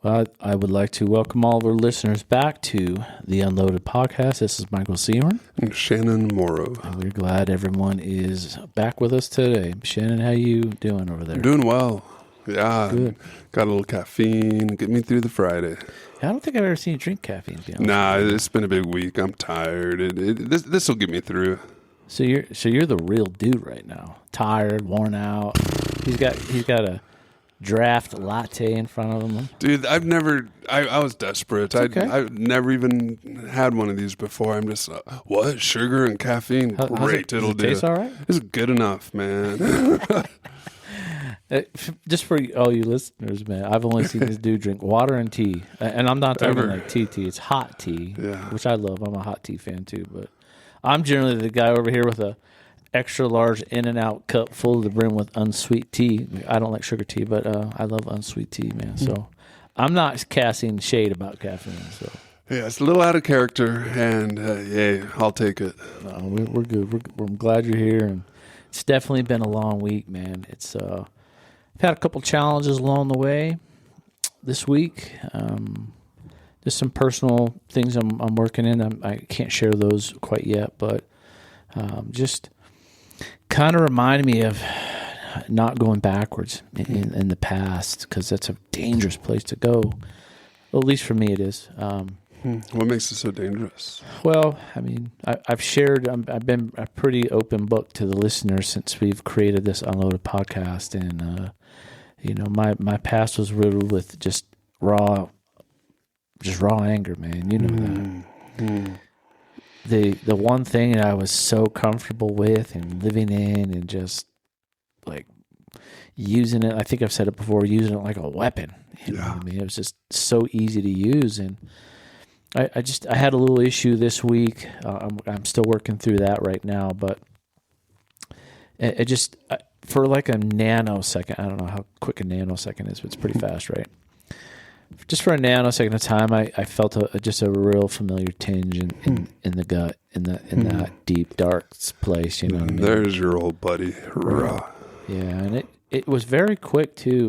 Well, I would like to welcome all of our listeners back to the Unloaded Podcast. This is Michael Seymour. And Shannon Morrow. And we're glad everyone is back with us today. Shannon, how you doing over there? I'm doing well. Yeah. Good. Got a little caffeine. Get me through the Friday. I don't think I've ever seen you drink caffeine, to be honest. Nah, it's been a big week. I'm tired. This will get me through. So you're the real dude right now. Tired, worn out. He's got a draft latte in front of him. Dude, I was desperate. Okay. I've never even had one of these before. I'm just, what? Sugar and caffeine? Great. Does It'll it do. taste all right? It's good enough, man. Just for all you listeners, man, I've only seen this dude drink water and tea. And I'm not talking like tea. It's hot tea, which I love. I'm a hot tea fan too. But I'm generally the guy over here with a extra large In-N-Out cup full to the brim with unsweet tea. I don't like sugar tea, but I love unsweet tea, man. So I'm not casting shade about caffeine. So Yeah, it's a little out of character, and yeah, I'll take it. no, we're good. I'm glad you're here, and it's definitely been a long week, man. It's I've had a couple challenges along the way this week. Just some personal things I'm working in. I can't share those quite yet, but just kind of reminded me of not going backwards in the past, because that's a dangerous place to go. Well, at least for me it is. What makes it so dangerous? Well, I mean, I've shared, I've been a pretty open book to the listeners since we've created this Unloaded Podcast. And, my past was riddled with just raw anger, man. You know that. The one thing that I was so comfortable with and living in and just like using it, I think I've said it before, using it like a weapon. You know what I mean? It was just so easy to use. And I had a little issue this week. I'm still working through that right now, but it just, for like a nanosecond, I don't know how quick a nanosecond is, but it's pretty fast, right? Just for a nanosecond of time, I felt just a real familiar tinge in the gut, in that deep, dark place. You know what I mean? There's your old buddy. Hurrah. Yeah, and it was very quick too.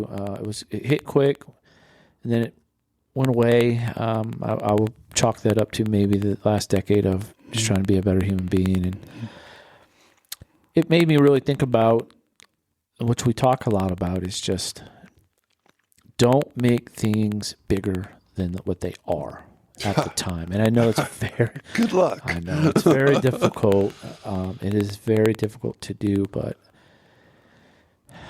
It hit quick, and then it went away. I will chalk that up to maybe the last decade of just trying to be a better human being, and it made me really think about, which we talk a lot about, is just don't make things bigger than what they are at the time. And I know it's very... Good luck. I know. It's very difficult. It is very difficult to do, but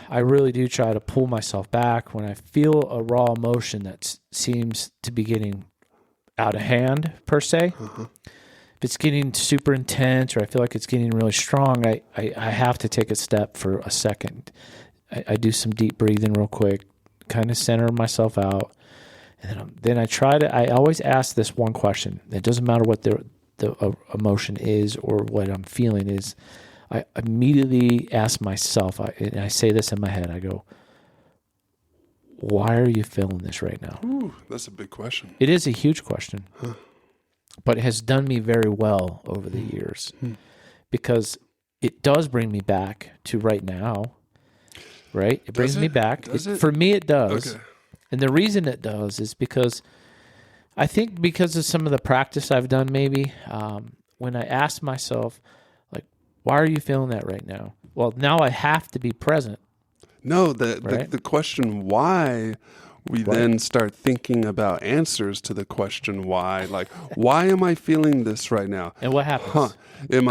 I really do try to pull myself back when I feel a raw emotion that seems to be getting out of hand, per se. If it's getting super intense or I feel like it's getting really strong, I have to take a step for a second. I do some deep breathing real quick, kind of center myself out, and then I always ask this one question. It doesn't matter what the emotion is or what I'm feeling is. I immediately ask myself, and I say this in my head, I go, why are you feeling this right now? Ooh, that's a big question. It is a huge question, but it has done me very well over the years because it does bring me back to right now. Right? It brings me back. For me, it does. Okay. And the reason it does is because I think because of some of the practice I've done, maybe, when I ask myself, like, why are you feeling that right now? Well, now I have to be present. No, the question why, we then start thinking about answers to the question why. Like, why am I feeling this right now? And what happens? Have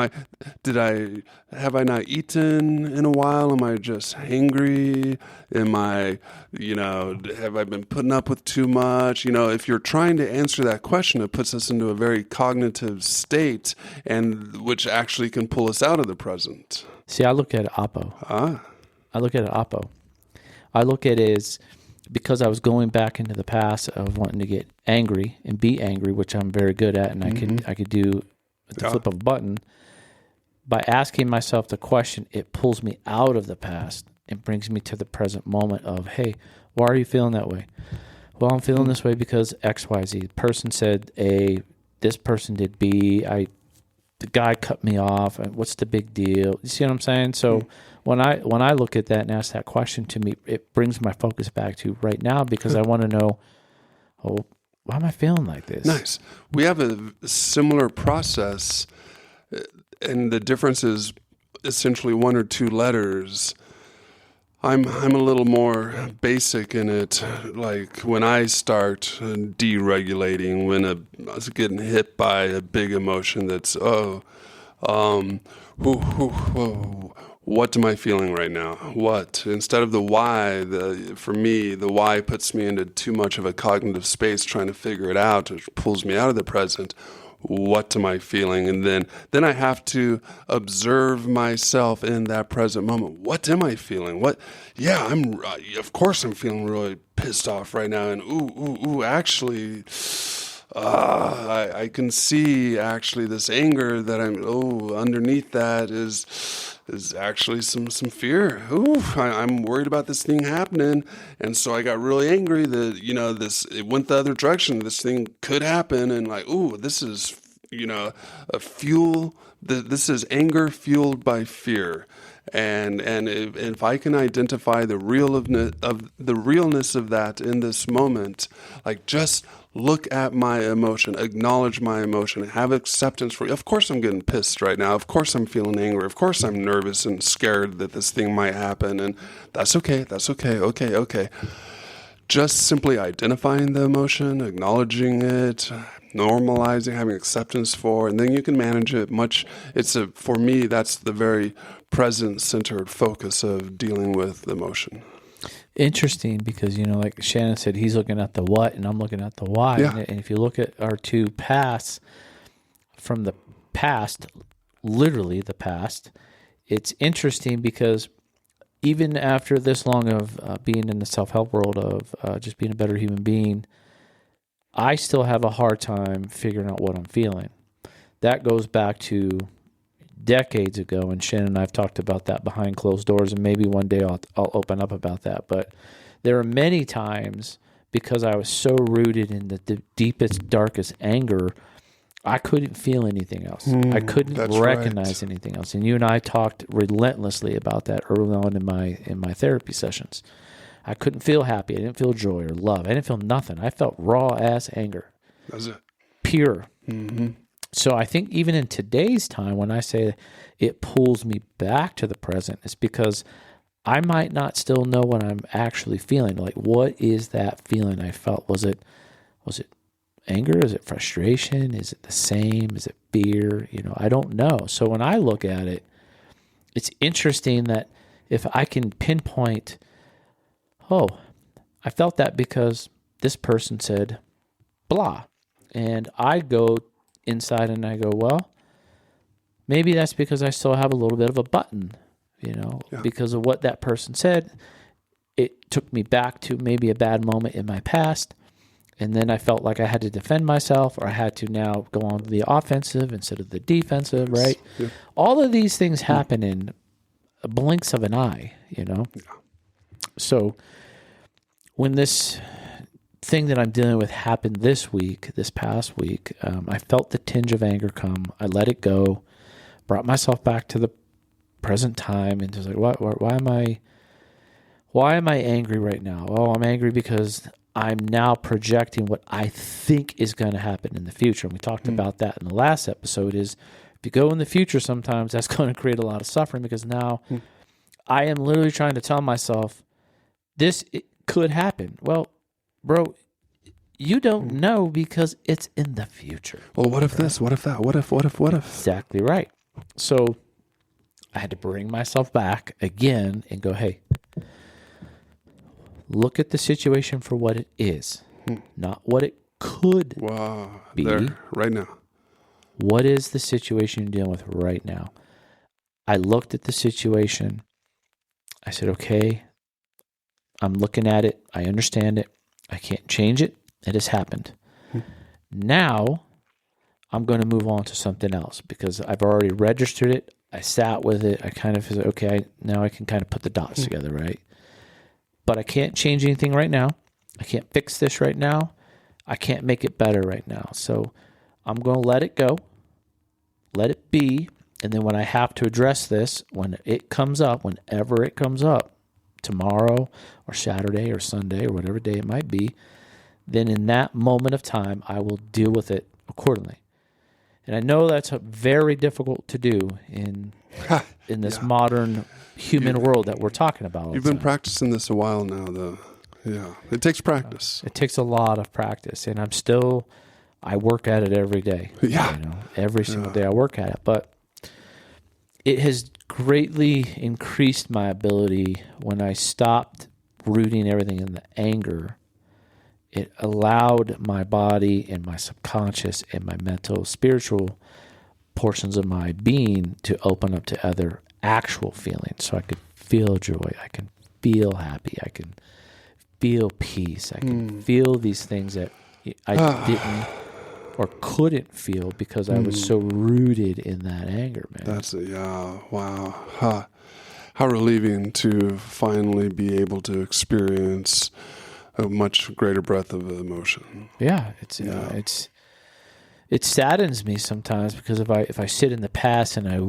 I not eaten in a while? Am I just hangry? Have I been putting up with too much? If you're trying to answer that question, it puts us into a very cognitive state, and which actually can pull us out of the present. See, I look at it oppo. I look at it oppo. I look at it as, because I was going back into the past of wanting to get angry and be angry, which I'm very good at, and I could do at the flip of a button. By asking myself the question, it pulls me out of the past and brings me to the present moment of, hey, why are you feeling that way? Well, I'm feeling this way because X, Y, Z. The person said A, this person did B, the guy cut me off, what's the big deal? You see what I'm saying? So when I look at that and ask that question, to me, it brings my focus back to right now, because I want to know oh, why am I feeling like this? Nice. We have a similar process, and the difference is essentially one or two letters. I'm a little more basic in it. Like when I start deregulating, when I was getting hit by a big emotion that's what am I feeling right now? What? Instead of the why, for me, the why puts me into too much of a cognitive space trying to figure it out. It pulls me out of the present. What am I feeling? And then I have to observe myself in that present moment. What am I feeling? Yeah, of course I'm feeling really pissed off right now. And actually, I can see actually this anger that underneath that is actually some fear. I'm worried about this thing happening, and so I got really angry that it went the other direction. This thing could happen, and this is a fuel. This is anger fueled by fear, and if I can identify the realness of that in this moment, just look at my emotion, acknowledge my emotion, have acceptance for it. Of course I'm getting pissed right now. Of course I'm feeling angry. Of course I'm nervous and scared that this thing might happen. And that's okay. That's okay. Okay. Just simply identifying the emotion, acknowledging it, normalizing, having acceptance for, and then you can manage it for me, that's the very present-centered focus of dealing with emotion. Interesting, because like Shannon said, he's looking at the what and I'm looking at the why. Yeah. And if you look at our two paths from the past, literally the past, it's interesting because even after this long of being in the self-help world of just being a better human being, I still have a hard time figuring out what I'm feeling. That goes back to decades ago, and Shannon and I have talked about that behind closed doors, and maybe one day I'll open up about that. But there are many times, because I was so rooted in the deepest, darkest anger, I couldn't feel anything else. I couldn't recognize anything else. And you and I talked relentlessly about that early on in my therapy sessions. I couldn't feel happy. I didn't feel joy or love. I didn't feel nothing. I felt raw ass anger. That's it. Pure. Mm-hmm. So I think even in today's time, when I say it pulls me back to the present, it's because I might not still know what I'm actually feeling. Like, what is that feeling I felt? Was it anger? Is it frustration? Is it the same? Is it fear? I don't know. So when I look at it, it's interesting that if I can pinpoint, I felt that because this person said blah, and I go inside and I go, well, maybe that's because I still have a little bit of a button, because of what that person said. It took me back to maybe a bad moment in my past, and then I felt like I had to defend myself, or I had to now go on the offensive instead of the defensive, right? Yeah. All of these things happen in blinks of an eye, Yeah. So when this thing that I'm dealing with happened this past week, I felt the tinge of anger come. I let it go, brought myself back to the present time, and just like, why am I angry right now? Oh, I'm angry because I'm now projecting what I think is going to happen in the future. And we talked about that in the last episode, is if you go in the future, sometimes that's going to create a lot of suffering, because now I am literally trying to tell myself it could happen. Well, bro, you don't know, because it's in the future. Well, what if this? What if that? What if? Exactly right. So I had to bring myself back again and go, hey, look at the situation for what it is, not what it could be. There, right now. What is the situation you're dealing with right now? I looked at the situation. I said, okay, I'm looking at it. I understand it. I can't change it. It has happened. Now I'm going to move on to something else, because I've already registered it. I sat with it. I kind of said, okay, now I can kind of put the dots together, right? But I can't change anything right now. I can't fix this right now. I can't make it better right now. So I'm going to let it go, let it be. And then when I have to address this, when it comes up, whenever it comes up, tomorrow or Saturday or Sunday or whatever day it might be, then in that moment of time, I will deal with it accordingly. And I know that's very difficult to do in this modern human world that we're talking about. You've been practicing this a while now, though. Yeah, it takes practice. It takes a lot of practice, and I work at it every day. Yeah. Every single day I work at it. But it has greatly increased my ability when I stopped rooting everything in the anger. It allowed my body and my subconscious and my mental, spiritual portions of my being to open up to other actual feelings. So I could feel joy. I can feel happy. I can feel peace. I can feel these things that I didn't or couldn't feel because I was so rooted in that anger, man. Wow. How relieving to finally be able to experience a much greater breadth of emotion. Yeah, it saddens me sometimes because if I sit in the past and I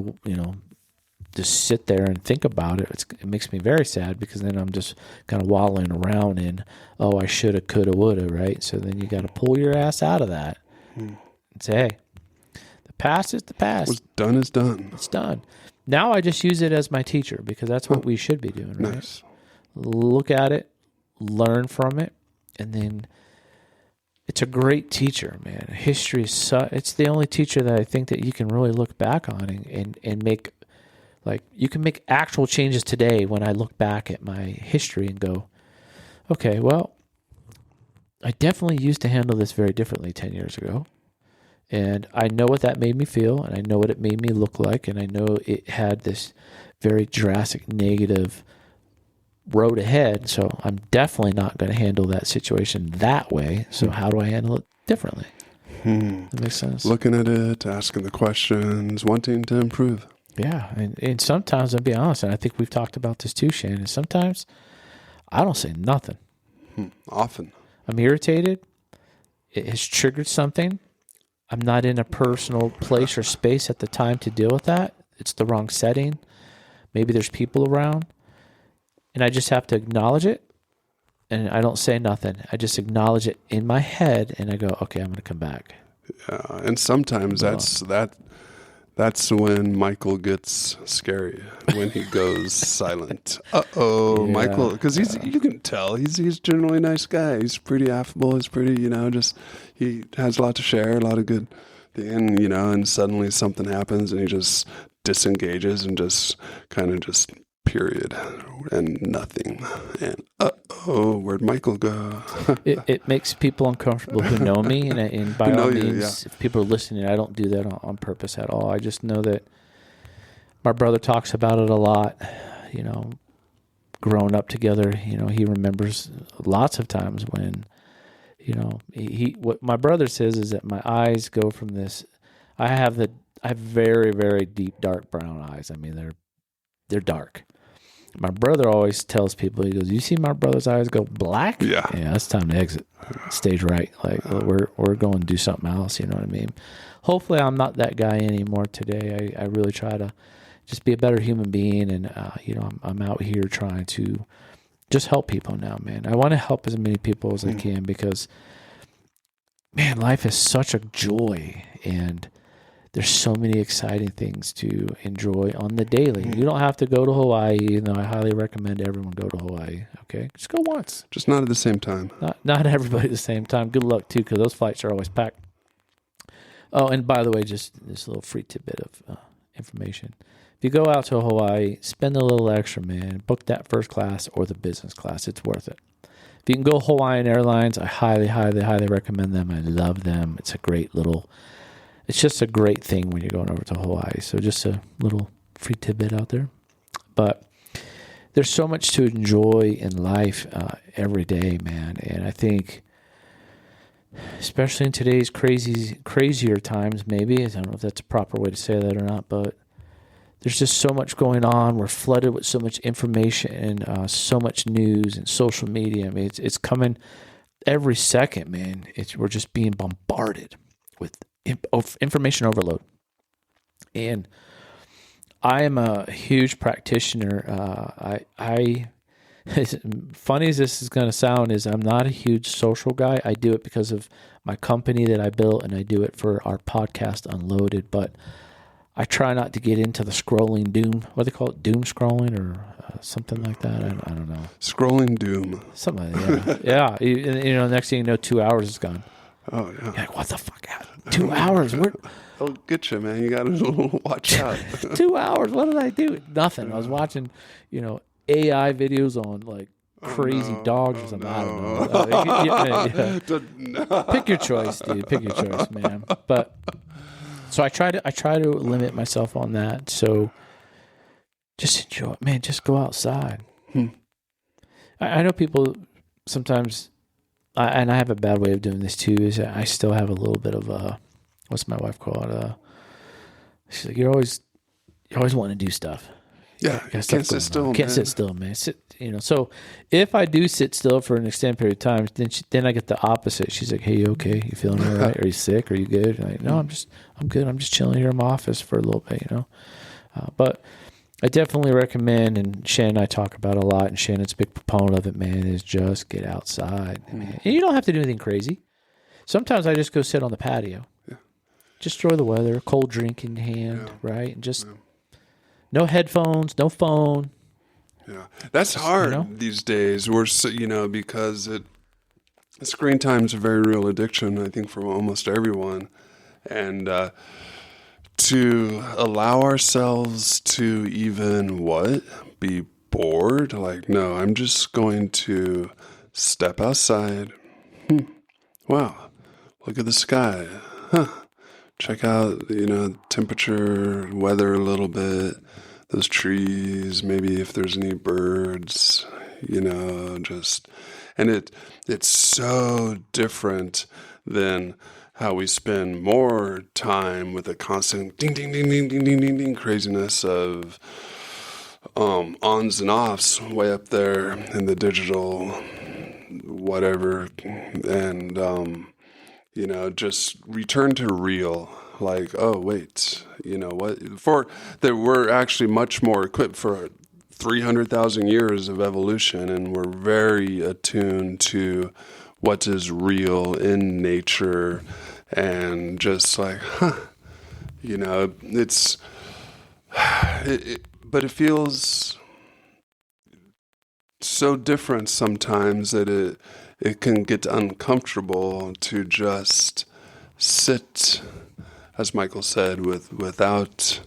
just sit there and think about it, it makes me very sad because then I'm just kind of wallowing around in, I shoulda, coulda, woulda, right? So then you got to pull your ass out of that and say, hey, the past is the past. What's done is done. It's done. Now I just use it as my teacher because that's what we should be doing, right? Nice. Look at it, learn from it, and then it's a great teacher, man. History is it's the only teacher that I think that you can really look back on and make, like, you can make actual changes today when I look back at my history and go, okay, well, I definitely used to handle this very differently 10 years ago. And I know what that made me feel, and I know what it made me look like, and I know it had this very drastic negative road ahead. So I'm definitely not going to handle that situation that way. So how do I handle it differently? That makes sense. Looking at it, asking the questions, wanting to improve. Yeah, and sometimes, I'll be honest, and I think we've talked about this too, Shannon, sometimes I don't say nothing. Often. I'm irritated. It has triggered something. I'm not in a personal place or space at the time to deal with that. It's the wrong setting. Maybe there's people around. And I just have to acknowledge it. And I don't say nothing. I just acknowledge it in my head, and I go, okay, I'm going to come back. Yeah, and sometimes that's when Michael gets scary, when he goes silent. Yeah. Michael, because you can tell he's generally a nice guy. He's pretty affable. He's pretty, he has a lot to share, a lot of good thing, and suddenly something happens and he just disengages and just kind of just period and nothing. And where'd Michael go? it makes people uncomfortable who know me, and by all means, if people are listening, I don't do that on purpose at all. I just know that my brother talks about it a lot. Growing up together, he remembers lots of times when, what my brother says is that my eyes go from this. I have very, very deep, dark brown eyes. I mean, they're dark. My brother always tells people, he goes, you see my brother's eyes go black? Yeah, it's time to exit stage right. Like, we're going to do something else, you know what I mean? Hopefully I'm not that guy anymore today. I really try to just be a better human being, and I'm out here trying to just help people now, man. I want to help as many people as I can because, man, life is such a joy, and there's so many exciting things to enjoy on the daily. You don't have to go to Hawaii, even though I highly recommend everyone go to Hawaii. Okay, just go once. Just not at the same time. Not everybody at the same time. Good luck too, because those flights are always packed. Oh, and by the way, just this little free tidbit of information. If you go out to Hawaii, spend a little extra, man. Book that first class or the business class. It's worth it. If you can go Hawaiian Airlines, I highly, highly, highly recommend them. I love them. It's just a great thing when you're going over to Hawaii. So just a little free tidbit out there. But there's so much to enjoy in life every day, man. And I think, especially in today's crazier times, maybe, I don't know if that's a proper way to say that or not, but there's just so much going on. We're flooded with so much information and so much news and social media. I mean, it's coming every second, man. We're just being bombarded with information overload. And I am a huge practitioner. I as funny as this is going to sound, is I'm not a huge social guy. I do it because of my company that I built, and I do it for our podcast Unloaded. But I try not to get into the scrolling doom. What do they call it? Doom scrolling or something like that. I don't know. Scrolling doom. Something like that. Yeah. Next thing you know, 2 hours is gone. Oh, yeah. You're like, what the fuck? 2 hours? I'll get you, man. You got to watch out. 2 hours? What did I do? Nothing. I was watching, AI videos on like crazy dogs or something. I don't know. Pick your choice, dude. Pick your choice, man. But so I try to limit myself on that. So just enjoy it, man. Just go outside. I know people sometimes, and I have a bad way of doing this too, is I still have a little bit of what's my wife call it? She's like, you always wanting to do stuff. Yeah, can't sit still. Can't sit still, man. So if I do sit still for an extended period of time, then I get the opposite. She's like, "Hey, you okay? You feeling all right? Are you sick? Are you good?" I'm like, no, I'm good. I'm just chilling here in my office for a little bit, But I definitely recommend, and Shannon and I talk about it a lot, and Shannon's a big proponent of it, man, is just get outside. Man. And you don't have to do anything crazy. Sometimes I just go sit on the patio. Yeah. Just enjoy the weather, cold drink in hand, right? And just no headphones, no phone. Yeah. That's hard these days. We're because screen time is a very real addiction, I think, for almost everyone. And to allow ourselves to even be bored, like, no, I'm just going to step outside. Wow, look at the sky. Check out temperature, weather a little bit, those trees, maybe if there's any birds, and it's so different than how we spend more time with the constant ding, ding, ding, ding, ding, ding, ding, ding craziness of ons and offs way up there in the digital whatever. And, just return to real. Like, oh, wait, we're actually much more equipped for 300,000 years of evolution, and we're very attuned to what is real in nature, and just like, but it feels so different sometimes that it can get uncomfortable to just sit, as Michael said, without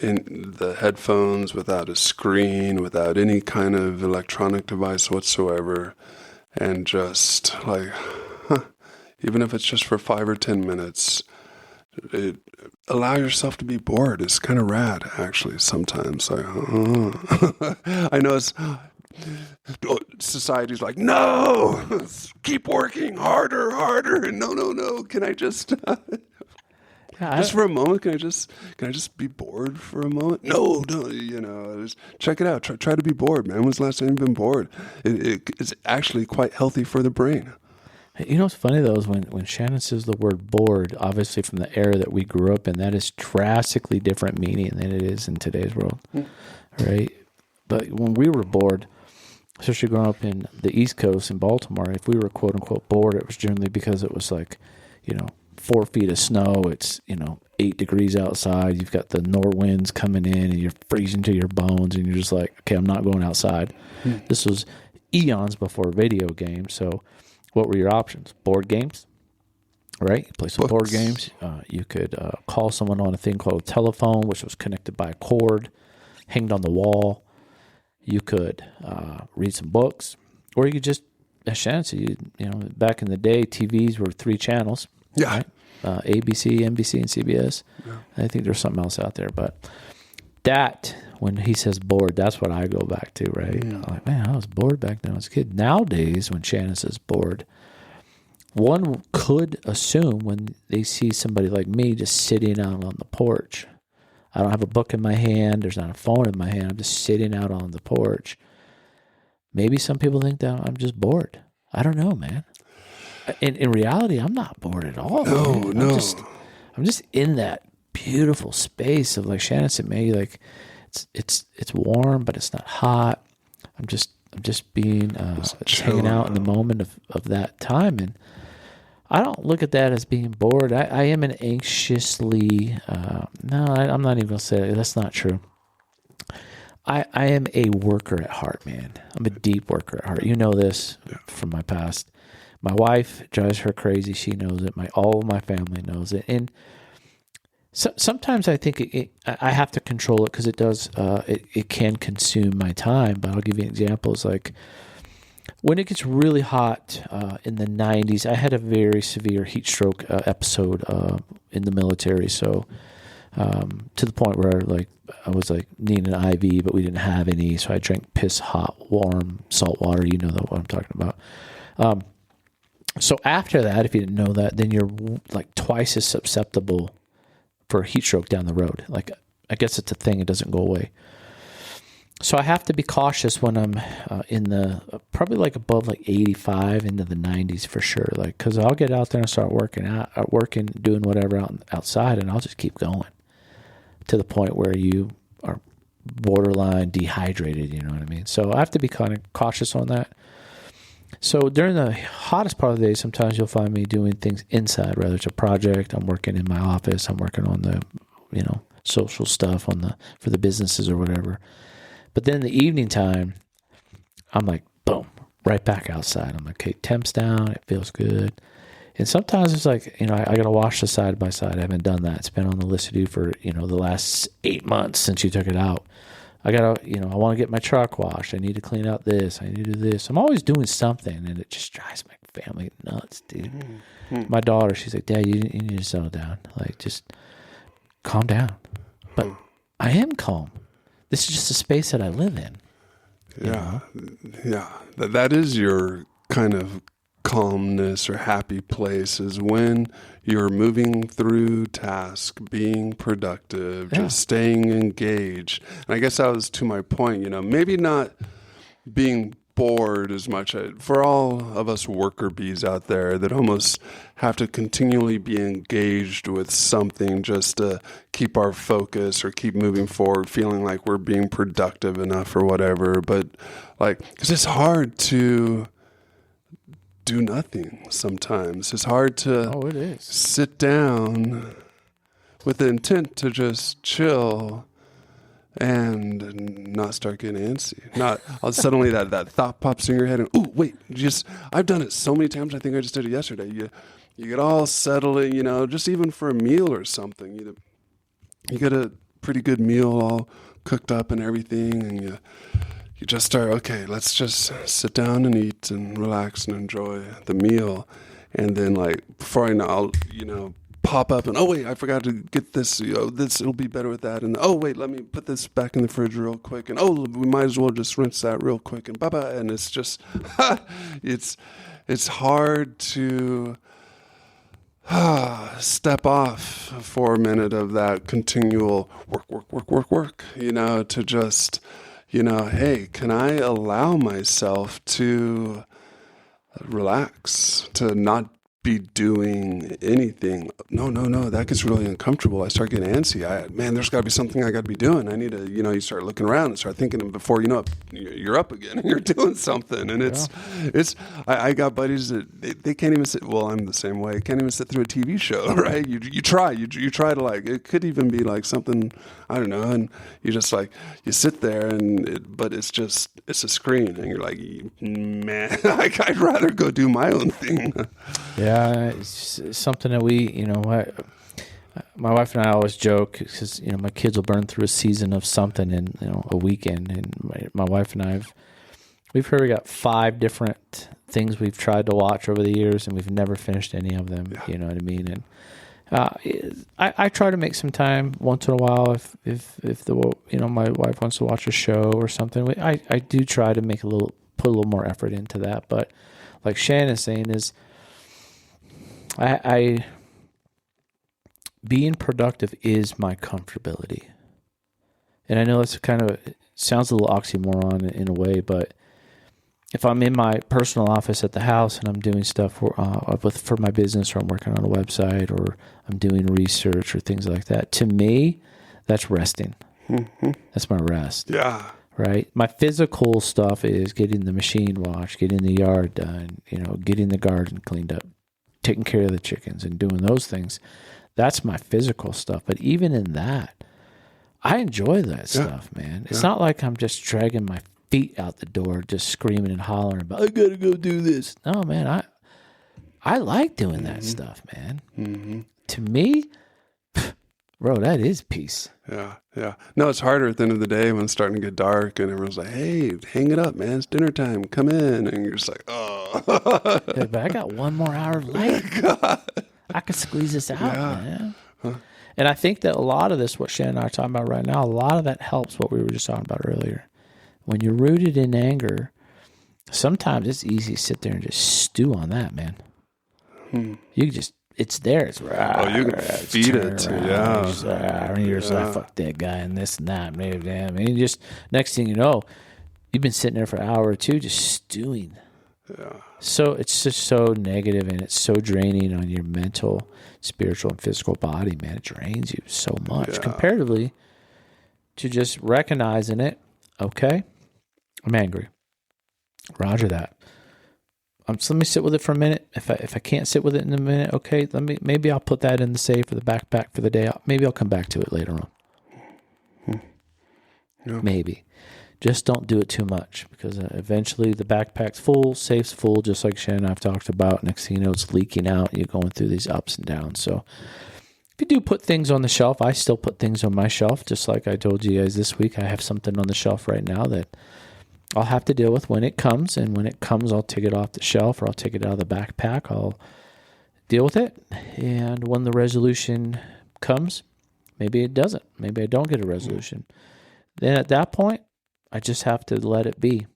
in the headphones, without a screen, without any kind of electronic device whatsoever, and just like, even if it's just for 5 or 10 minutes, allow yourself to be bored. It's kind of rad, actually, sometimes. Like, I know society's like, no, keep working harder, and no. Can I just just for a moment? Can I just be bored for a moment? No, just check it out. Try to be bored, man. When's the last time you've been bored? It's actually quite healthy for the brain. What's funny though is when Shannon says the word bored, obviously from the era that we grew up in, that is drastically different meaning than it is in today's world, right? But when we were bored, especially growing up in the East Coast in Baltimore, if we were quote unquote bored, it was generally because it was like, 4 feet of snow. It's 8 degrees outside. You've got the north winds coming in, and you're freezing to your bones, and you're just like, okay, I'm not going outside. This was eons before video games, so. What were your options? Board games, right? You play some board games. You could call someone on a thing called a telephone, which was connected by a cord, hanged on the wall. You could read some books, or you could just, as Shannon said, back in the day, TVs were 3 channels. Yeah. Right? ABC, NBC, and CBS. Yeah. I think there's something else out there, but that, when he says bored, that's what I go back to, right? I'm like, man, I was bored back then I was a kid. Nowadays, when Shannon says bored, one could assume when they see somebody like me just sitting out on the porch. I don't have a book in my hand. There's not a phone in my hand. I'm just sitting out on the porch. Maybe some people think that I'm just bored. I don't know, man. In reality, I'm not bored at all. No. I'm just in that beautiful space of, like Shannon said, maybe like it's warm, but it's not hot. I'm just just being, just hanging out in the moment of that time. And I don't look at that as being bored. I am an anxiously, no, I'm not even going to say that. That's not true. I am a worker at heart, man. I'm a deep worker at heart. You know this from my past. My wife drives her crazy. She knows it. All of my family knows it. And sometimes I think I have to control it because it does. It can consume my time. But I'll give you examples. Like when it gets really hot in the 90s, I had a very severe heat stroke episode in the military. So to the point where I was needing an IV, but we didn't have any. So I drank piss hot, warm, salt water. You know what I'm talking about. So after that, if you didn't know that, then you're like twice as susceptible for a heat stroke down the road. Like, I guess it's a thing. It doesn't go away. So I have to be cautious when I'm in the, probably like above like 85 into the 90s for sure. Like, cause I'll get out there and start working, doing whatever outside, and I'll just keep going to the point where you are borderline dehydrated. You know what I mean? So I have to be kind of cautious on that. So during the hottest part of the day, sometimes you'll find me doing things inside, whether it's a project, I'm working in my office, I'm working on the, social stuff for the businesses or whatever. But then in the evening time, I'm like, boom, right back outside. I'm like, okay, temps down, it feels good. And sometimes it's like, I got to wash the side by side. I haven't done that. It's been on the list to do for, the last 8 months since you took it out. I got to, I want to get my truck washed. I need to clean out this. I need to do this. I'm always doing something, and it just drives my family nuts, dude. Mm-hmm. My daughter, she's like, Dad, you need to settle down. Like, just calm down. But I am calm. This is just a space that I live in. Yeah. Yeah. That is your kind of calmness or happy place, is when you're moving through task, being productive, just staying engaged. And I guess that was to my point, maybe not being bored as much. For all of us worker bees out there that almost have to continually be engaged with something just to keep our focus or keep moving forward, feeling like we're being productive enough or whatever. But because it's hard to do nothing sometimes. It's hard to sit down with the intent to just chill and not start getting antsy. Not suddenly that thought pops in your head and, oh, wait, I've done it so many times. I think I just did it yesterday. You get all settled, just even for a meal or something. You get a pretty good meal all cooked up and everything, and you just start, okay, let's just sit down and eat and relax and enjoy the meal. And then before I know, I'll, pop up and, oh, wait, I forgot to get this, it'll be better with that. And, oh, wait, let me put this back in the fridge real quick. And, oh, we might as well just rinse that real quick. And bye-bye. And it's just, it's hard to step off for a minute of that continual work, to just, hey, can I allow myself to relax, to not be doing anything? No, that gets really uncomfortable. I start getting antsy. There's got to be something I got to be doing. I need to, you start looking around and start thinking, and before you know it, you're up again and you're doing something. And I got buddies that they can't even sit. Well, I'm the same way. Can't even sit through a TV show, right? You try to it could even be something, I don't know. And you just you sit there but it's a screen, and you're like, man, I'd rather go do my own thing. Yeah, it's something that we, my wife and I always joke because, my kids will burn through a season of something in, a weekend. And my wife and we've heard we got 5 different things we've tried to watch over the years, and we've never finished any of them. Yeah. You know what I mean? And I try to make some time once in a while if my wife wants to watch a show or something. I do try to put a little more effort into that. But like Shannon's saying is, I being productive is my comfortability. And I know that's it sounds a little oxymoron in a way, but if I'm in my personal office at the house and I'm doing stuff for my business, or I'm working on a website, or I'm doing research or things like that, to me, that's resting. Mm-hmm. That's my rest. Yeah. right? My physical stuff is getting the machine washed, getting the yard done, getting the garden cleaned up, taking care of the chickens and doing those things. That's my physical stuff. But even in that, I enjoy that stuff, man. It's not like I'm just dragging my feet out the door, just screaming and hollering about, I got to go do this. No, man, I like doing that stuff, man. Mm-hmm. To me, bro, that is peace. Yeah, yeah. No, it's harder at the end of the day when it's starting to get dark and everyone's like, hey, hang it up, man. It's dinner time. Come in. And you're just like, oh. Yeah, but I got one more hour of life. I could squeeze this out, man. Huh. And I think that a lot of this, what Shannon and I are talking about right now, a lot of that helps what we were just talking about earlier. When you're rooted in anger, sometimes it's easy to sit there and just stew on that, man. You just, it's there. It's you can feed it. You're just like, fuck that guy and this and that. Maybe, damn. And you just, next thing you know, you've been sitting there for an hour or two just stewing. Yeah. So it's just so negative and it's so draining on your mental, spiritual, and physical body, man. It drains you so much comparatively to just recognizing it. Okay, I'm angry. Roger that. So let me sit with it for a minute. If I can't sit with it in a minute, okay, maybe I'll put that in the safe for the backpack for the day. Maybe I'll come back to it later on. Yeah. Maybe. Just don't do it too much because eventually the backpack's full, safe's full, just like Shannon and I've talked about. Next thing you know, it's leaking out and you're going through these ups and downs. So if you do put things on the shelf, I still put things on my shelf, just like I told you guys this week. I have something on the shelf right now that I'll have to deal with when it comes. And when it comes, I'll take it off the shelf or I'll take it out of the backpack. I'll deal with it. And when the resolution comes, maybe it doesn't. Maybe I don't get a resolution. Then at that point, I just have to let it be.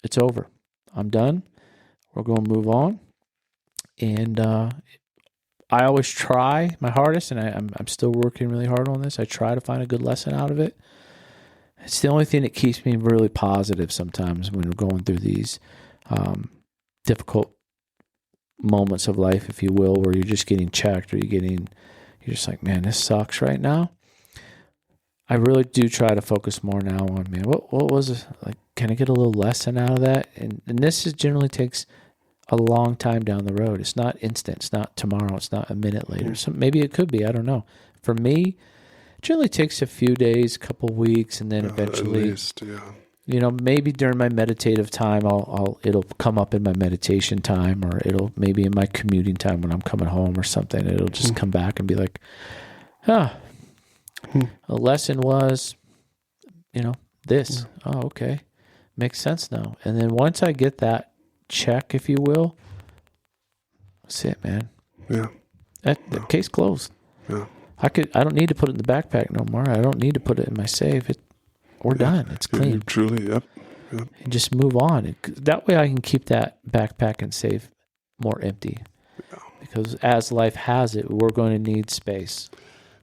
It's over. I'm done. We're going to move on. And I always try my hardest, and I'm still working really hard on this. I try to find a good lesson out of it. It's the only thing that keeps me really positive sometimes when we're going through these difficult moments of life, if you will, where you're just getting checked or you're just like, man, this sucks right now. I really do try to focus more now on, man, what was it? Like, can I get a little lesson out of that? And this generally takes a long time down the road. It's not instant. It's not tomorrow. It's not a minute later. So maybe it could be. I don't know. For me, it generally takes a few days, a couple weeks, and then eventually, at least, maybe during my meditative time, it'll come up in my meditation time, or it'll maybe in my commuting time when I'm coming home or something. It'll just come back and be like, a lesson was, this. Oh, okay. Makes sense now. And then once I get that check, if you will, that's it, man. Yeah. The case closed. Yeah. I don't need to put it in the backpack no more. I don't need to put it in my safe. We're done. It's clean. Truly, yep. And just move on. That way I can keep that backpack and safe more empty. Yeah. Because as life has it, we're going to need space.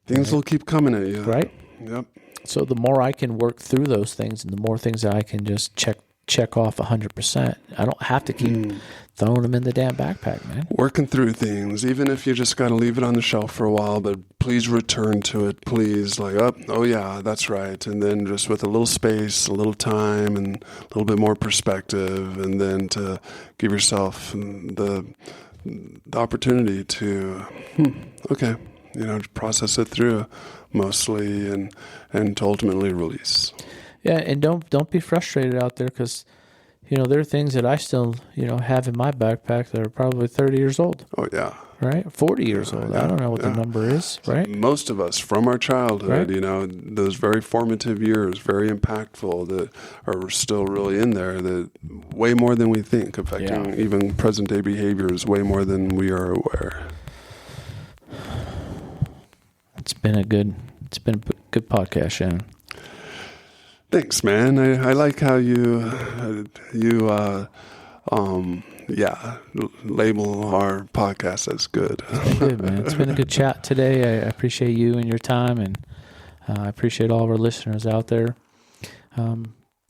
Things will keep coming at you. Right? Yep. So the more I can work through those things and the more things that I can just check off 100%, I don't have to keep throwing them in the damn backpack, man. Working through things, even if you just got to leave it on the shelf for a while, but please return to it, please. Like, oh yeah, that's right. And then just with a little space, a little time, and a little bit more perspective, and then to give yourself the opportunity to, process it through mostly and to ultimately release. Yeah, and don't be frustrated out there because, there are things that I still, have in my backpack that are probably 30 years old. Oh, yeah. Right? 40 years old. I don't know what the number is, right? Most of us from our childhood, those very formative years, very impactful, that are still really in there, that way more than we think, affecting even present-day behaviors way more than we are aware. It's been a good podcast, Shannon. Thanks, man. I like how you label our podcast as good. It's been good, man. It's been a good chat today. I appreciate you and your time, and I appreciate all of our listeners out there.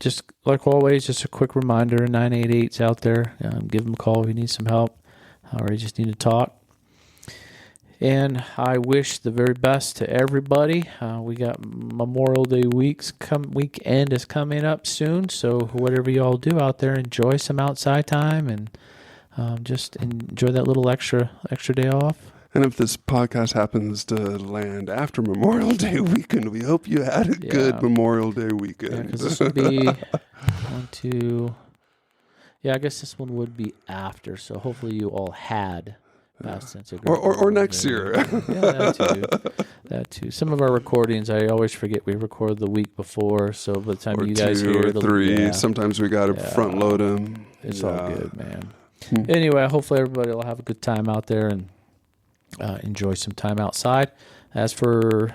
Just like always, just a quick reminder, 988's out there. Give them a call if you need some help or you just need to talk. And I wish the very best to everybody. We got Memorial Day weekend is coming up soon. So whatever y'all do out there, enjoy some outside time and just enjoy that little extra day off. And if this podcast happens to land after Memorial Day weekend, we hope you had a good Memorial Day weekend. Yeah, because this would be 1, 2. Yeah, I guess this one would be after. So hopefully you all had past tense. Or next year. Yeah, that too. Some of our recordings, I always forget we record the week before. So by the time you guys hear it, 3. Sometimes we got to front load them. It's all good, man. Anyway, hopefully everybody will have a good time out there and enjoy some time outside. As for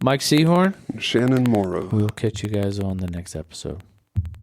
Mike Seahorn, Shannon Morrow, we'll catch you guys on the next episode.